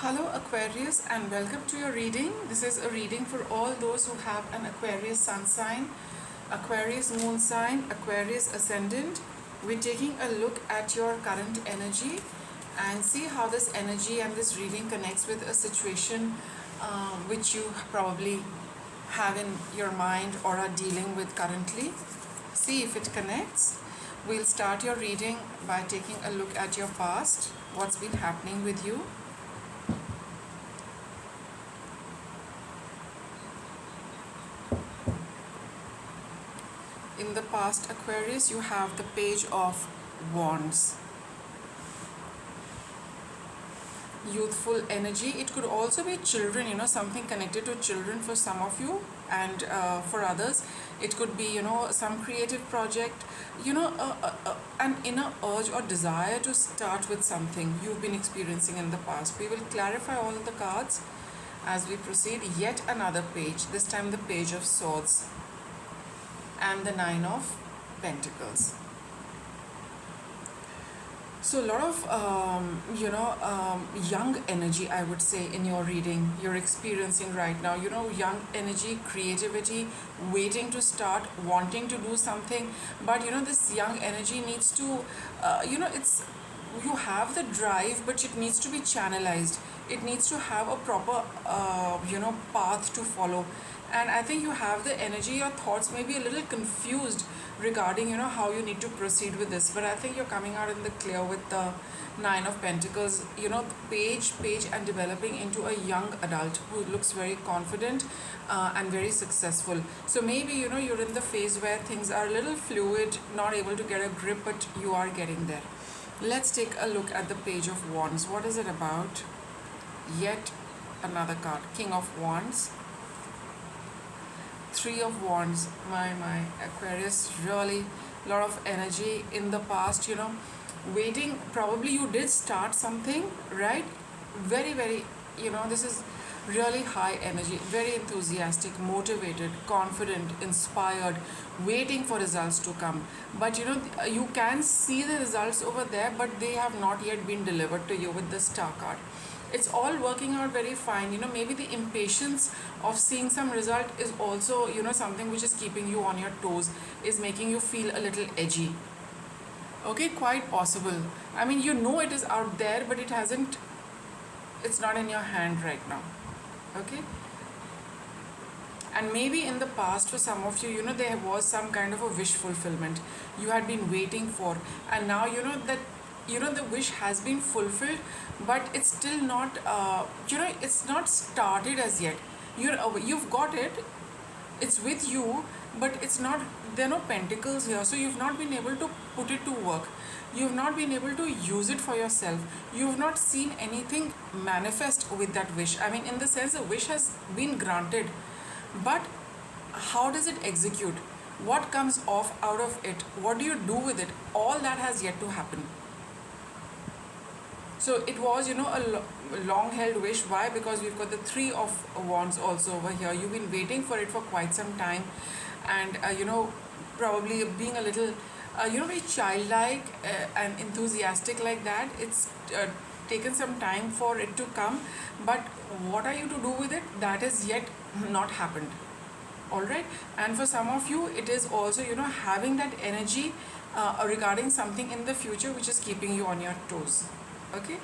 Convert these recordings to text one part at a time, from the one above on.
Hello Aquarius and welcome to your reading. This is a reading for all those who have an Aquarius sun sign, Aquarius moon sign, Aquarius ascendant. We're taking a look at your current energy and see how this energy and this reading connects with a situation which you probably have in your mind or are dealing with currently. See if it connects. We'll start your reading by taking a look at your past, what's been happening with you. In the past, Aquarius, you have the Page of Wands. Youthful energy. It could also be children, something connected to children for some of you, and for others it could be some creative project, an inner urge or desire to start with something you've been experiencing in the past. We will clarify all the cards as we proceed. Yet another page, this time the Page of Swords and the Nine of Pentacles. So a lot of young energy, I would say, in your reading you're experiencing right now. Young energy, creativity, waiting to start, wanting to do something, but this young energy needs to it's you have the drive, but it needs to be channelized. It needs to have a proper path to follow. And I think you have the energy. Your thoughts may be a little confused regarding how you need to proceed with this, but I think you're coming out in the clear with the Nine of Pentacles. Page and developing into a young adult who looks very confident and very successful. So maybe you're in the phase where things are a little fluid, not able to get a grip, but you are getting there. Let's take a look at the Page of Wands. What is it about? Yet another card, King of Wands, Three of Wands. My Aquarius, really a lot of energy in the past, waiting. Probably you did start something, right? Very this is really high energy, very enthusiastic, motivated, confident, inspired, waiting for results to come. But you can see the results over there, but they have not yet been delivered to you with the Star card. It's all working out very fine. Maybe the impatience of seeing some result is also something which is keeping you on your toes, is making you feel a little edgy. Okay, quite possible. I mean, it is out there, but it's not in your hand right now. Okay, and maybe in the past for some of you, there was some kind of a wish fulfillment you had been waiting for, and now that the wish has been fulfilled, but it's still not it's not started as yet. You've got it, it's with you, but it's not, there are no pentacles here, so you've not been able to put it to work. You've not been able to use it for yourself. You've not seen anything manifest with that wish. I mean, in the sense, the wish has been granted, but how does it execute? What comes off out of it? What do you do with it? All that has yet to happen. So it was, a long-held wish. Why? Because we've got the Three of Wands also over here. You've been waiting for it for quite some time, and probably being a little, very childlike and enthusiastic like that. It's taken some time for it to come, but what are you to do with it? That is yet not happened. All right, and for some of you, it is also having that energy regarding something in the future which is keeping you on your toes. Okay,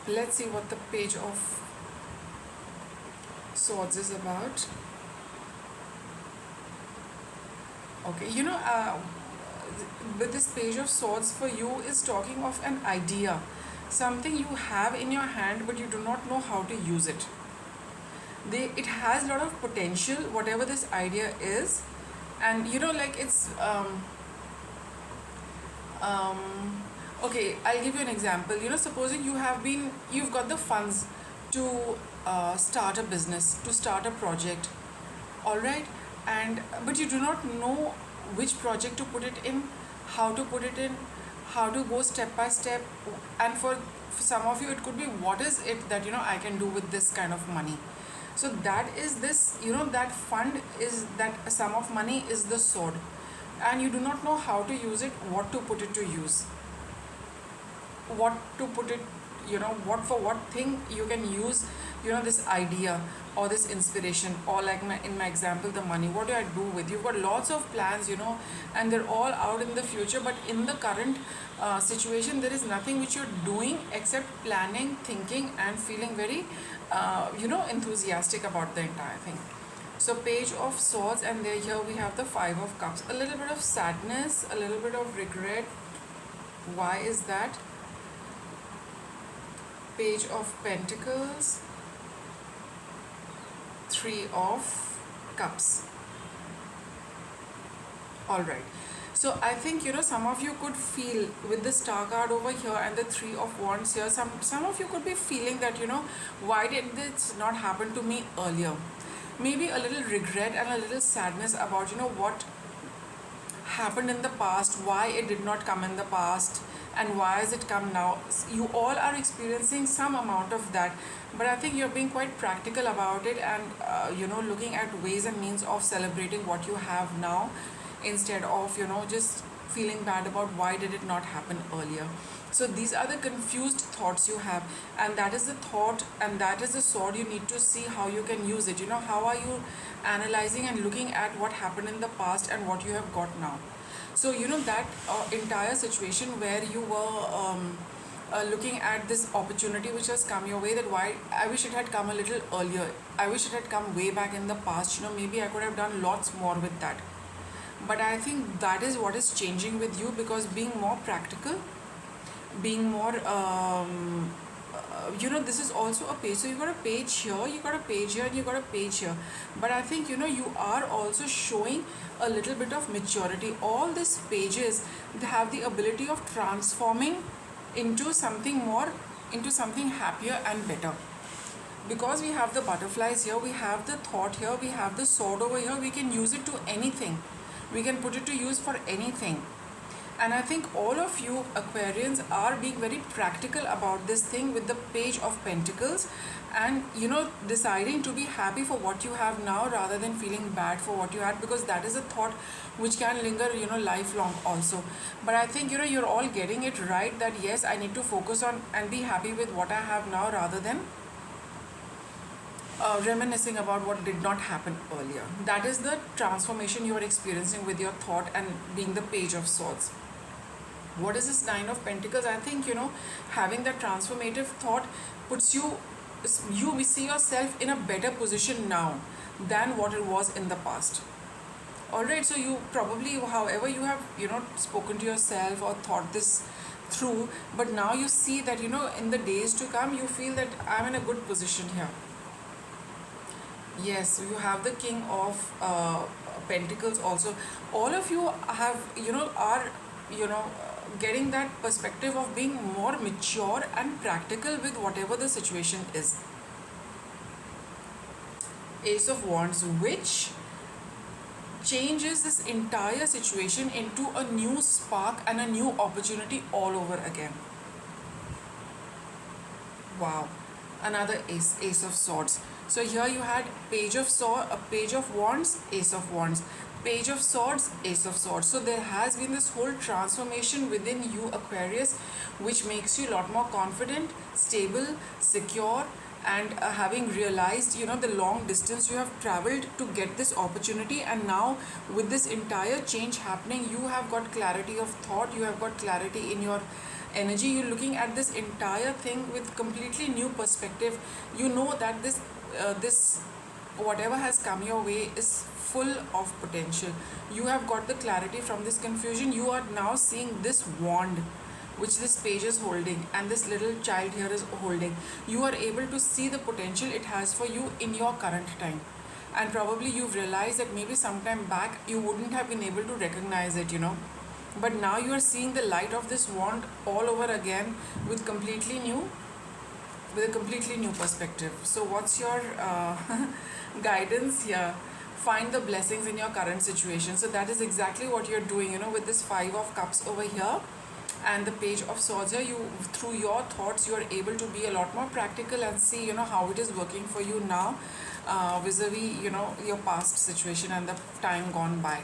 let's see what the Page of Swords is about. Okay, with this Page of Swords for you is talking of an idea, something you have in your hand but you do not know how to use it. It has a lot of potential, whatever this idea is, and it's okay, I'll give you an example. Supposing you've got the funds to start a business, to start a project, all right, but you do not know which project to put it in, how to put it in, how to go step by step. And for some of you, it could be, what is it that I can do with this kind of money? So that is this, that fund is, that sum of money is the sword, and you do not know how to use it, what to put it to use, what to put it, what for what thing you can use this idea or this inspiration, or like in my example, the money. What do I do with? You've got lots of plans, and they're all out in the future, but in the current situation there is nothing which you're doing except planning, thinking, and feeling very enthusiastic about the entire thing. So Page of Swords, and there here we have the Five of Cups. A little bit of sadness, a little bit of regret. Why is that? Page of Pentacles, Three of Cups. Alright. So I think some of you could feel with the Star card over here and the Three of Wands here, some of you could be feeling that why did this not happen to me earlier? Maybe a little regret and a little sadness about what happened in the past, why it did not come in the past, and why has it come now. You all are experiencing some amount of that, but I think you're being quite practical about it, and looking at ways and means of celebrating what you have now, instead of just feeling bad about why did it not happen earlier. So these are the confused thoughts you have, and that is the thought, and that is the sword. You need to see how you can use it. How are you analyzing and looking at what happened in the past and what you have got now. So that entire situation where you were looking at this opportunity which has come your way, that why I wish it had come a little earlier, I wish it had come way back in the past, maybe I could have done lots more with that. But I think that is what is changing with you, because being more practical, being more this is also a page. So you got a page here, you got a page here, and you got a page here. But I think you are also showing a little bit of maturity. All these pages, they have the ability of transforming into something more, into something happier and better. Because we have the butterflies here, we have the thought here, we have the sword over here, we can use it to anything, we can put it to use for anything. And I think all of you Aquarians are being very practical about this thing with the Page of Pentacles, and deciding to be happy for what you have now rather than feeling bad for what you had, because that is a thought which can linger lifelong also. But I think you're all getting it right, that yes, I need to focus on and be happy with what I have now rather than reminiscing about what did not happen earlier. That is the transformation you are experiencing with your thought and being the Page of Swords. What is this Nine of Pentacles? I think having that transformative thought puts you see yourself in a better position now than what it was in the past. Alright, so you probably, however you have spoken to yourself or thought this through, but now you see that in the days to come you feel that I'm in a good position here. Yes, you have the King of Pentacles also. All of you have are getting that perspective of being more mature and practical with whatever the situation is. Ace of Wands, which changes this entire situation into a new spark and a new opportunity all over again. Wow, another Ace of Swords. So here you had Page of Wands, Ace of Wands, Page of Swords, Ace of Swords. So there has been this whole transformation within you Aquarius, which makes you a lot more confident, stable, secure, and having realized the long distance you have traveled to get this opportunity, and now with this entire change happening, you have got clarity of thought, you have got clarity in your energy, you're looking at this entire thing with completely new perspective. You know that this whatever has come your way is full of potential. You have got the clarity from this confusion. You are now seeing this wand which this page is holding and this little child here is holding. You are able to see the potential it has for you in your current time, and probably you've realized that maybe sometime back you wouldn't have been able to recognize it, but now you are seeing the light of this wand all over again with a completely new perspective. So what's your guidance here? Find the blessings in your current situation. So that is exactly what you're doing, with this Five of Cups over here and the Page of Swords here. You, through your thoughts, you are able to be a lot more practical and see how it is working for you now, vis-a-vis your past situation and the time gone by.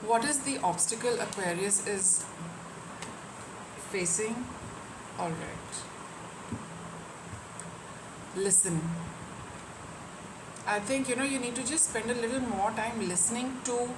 What is the obstacle Aquarius is facing? All right. Listen. I think you need to just spend a little more time listening to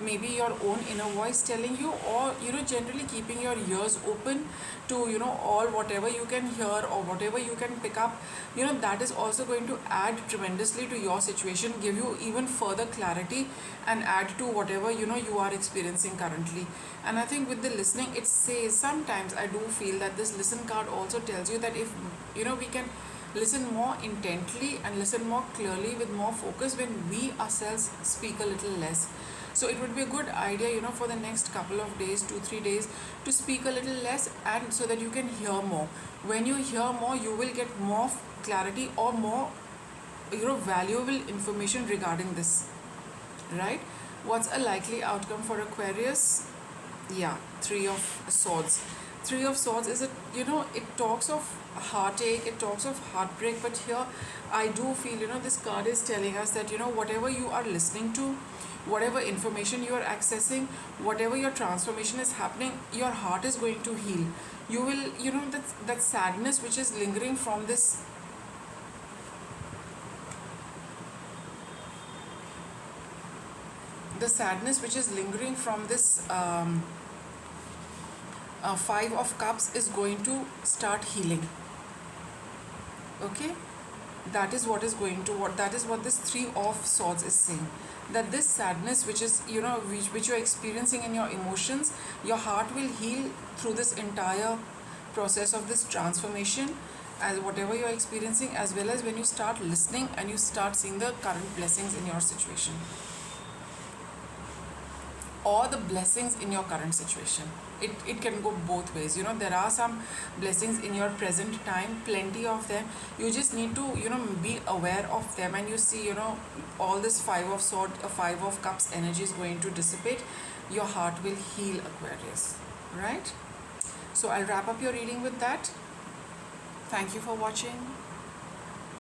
maybe your own inner voice telling you, or generally keeping your ears open to all whatever you can hear or whatever you can pick up. That is also going to add tremendously to your situation, give you even further clarity, and add to whatever you are experiencing currently. And I think with the listening, it says sometimes I do feel that this listen card also tells you that if we can listen more intently and listen more clearly with more focus when we ourselves speak a little less. So it would be a good idea for the next couple of days, 2 3 days, to speak a little less, and so that you can hear more. When you hear more, you will get more clarity or more valuable information regarding this, right? What's a likely outcome for Aquarius? Yeah, Three of Swords. Three of Swords is it talks of heartache, it talks of heartbreak, but here I do feel this card is telling us that whatever you are listening to, whatever information you are accessing, whatever your transformation is happening, your heart is going to heal. You will that sadness which is lingering from this, the sadness which is lingering from this Five of Cups is going to start healing. Okay, that is what is going to what that is what this Three of Swords is saying, that this sadness which is which you're experiencing in your emotions, your heart will heal through this entire process of this transformation, as whatever you're experiencing, as well as when you start listening and you start seeing the current blessings in your situation, or the blessings in your current situation. It can go both ways. There are some blessings in your present time, plenty of them. You just need to be aware of them, and you see all this Five of Cups energy is going to dissipate. Your heart will heal, Aquarius, right? So I'll wrap up your reading with that. Thank you for watching.